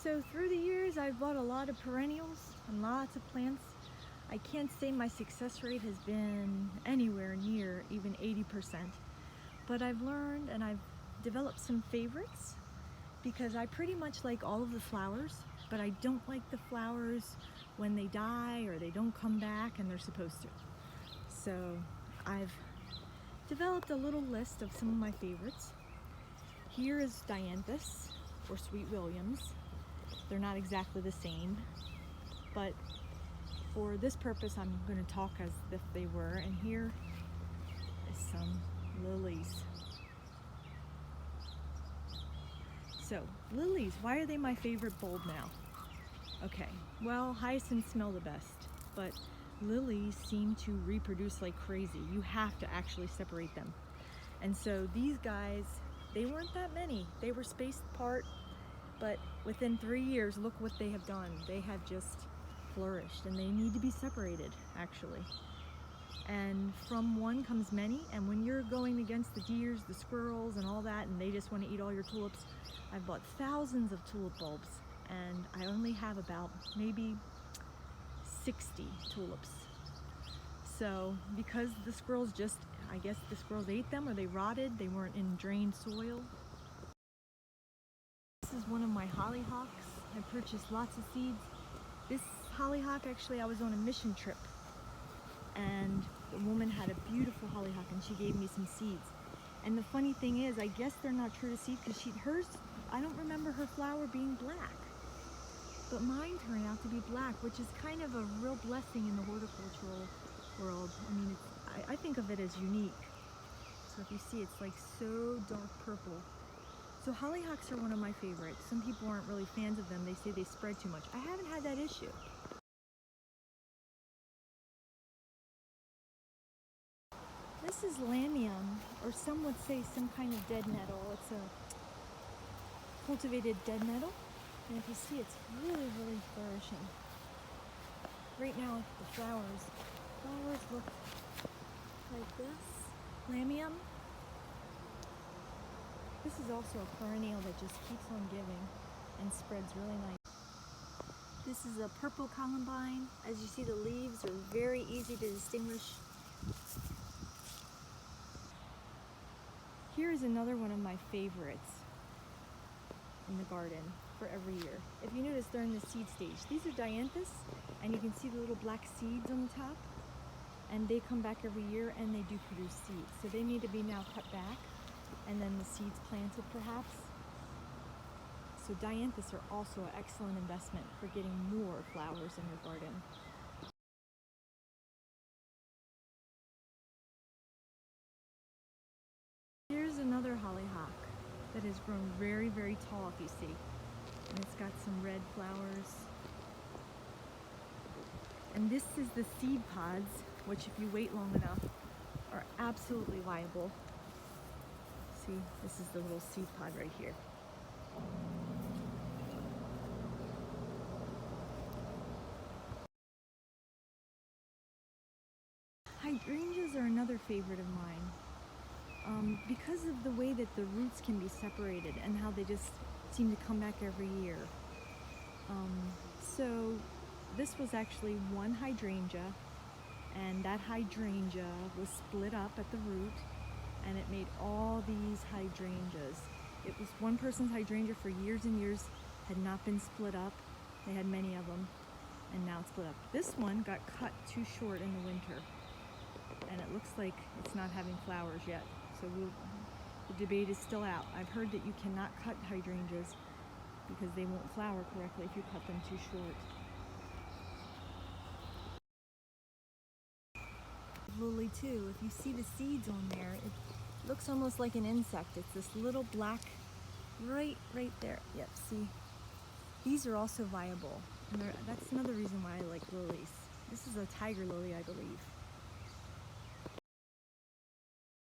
So through the years, I've bought a lot of perennials and lots of plants. I can't say my success rate has been anywhere near even 80%, but I've learned and I've developed some favorites because I pretty much like all of the flowers, but I don't like the flowers when they die or they don't come back and they're supposed to. So I've developed a little list of some of my favorites. Here is Dianthus or Sweet Williams. They're not exactly the same, but for this purpose I'm going to talk as if they were. And here is some lilies. So lilies, why are they my favorite bulb now? Okay, well, hyacinths smell the best, but lilies seem to reproduce like crazy. You have to actually separate them. And so these guys, they weren't that many. They were spaced apart, but within 3 years, look what they have done. They have just flourished, and they need to be separated, actually. And from one comes many, and when you're going against the deers, the squirrels, and all that, and they just want to eat all your tulips, I've bought thousands of tulip bulbs, and I only have about maybe 60 tulips. So because the squirrels I guess the squirrels ate them or they rotted, they weren't in drained soil. This is one of my hollyhocks. I purchased lots of seeds. This hollyhock, actually, I was on a mission trip and the woman had a beautiful hollyhock and she gave me some seeds. And the funny thing is, I guess they're not true to seed because hers, I don't remember her flower being black. But mine turned out to be black, which is kind of a real blessing in the horticultural world. I mean, I think of it as unique. So if you see, it's like so dark purple. So hollyhocks are one of my favorites. Some people aren't really fans of them. They say they spread too much. I haven't had that issue. This is lamium, or some would say some kind of dead nettle. It's a cultivated dead nettle. And if you see, it's really, really flourishing. Right now, the flowers look like this. Lamium. This is also a perennial that just keeps on giving and spreads really nice. This is a purple columbine. As you see, the leaves are very easy to distinguish. Here's another one of my favorites in the garden for every year. If you notice, they're in the seed stage. These are Dianthus, and you can see the little black seeds on the top, and they come back every year and they do produce seeds. So they need to be now cut back and then the seeds planted perhaps. So Dianthus are also an excellent investment for getting more flowers in your garden. Here's another hollyhock that has grown very, very tall, if you see. And it's got some red flowers. And this is the seed pods, which if you wait long enough are absolutely viable. See, this is the little seed pod right here. Hydrangeas are another favorite of mine. Because of the way that the roots can be separated and how they just seem to come back every year. So this was actually one hydrangea, and that hydrangea was split up at the root, and it made all these hydrangeas. It was one person's hydrangea for years and years, had not been split up. They had many of them, and now it's split up. This one got cut too short in the winter, and it looks like it's not having flowers yet. So the debate is still out. I've heard that you cannot cut hydrangeas because they won't flower correctly if you cut them too short. Lily too, if you see the seeds on there, it looks almost like an insect. It's this little black, right there. Yep, see? These are also viable. And that's another reason why I like lilies. This is a tiger lily, I believe.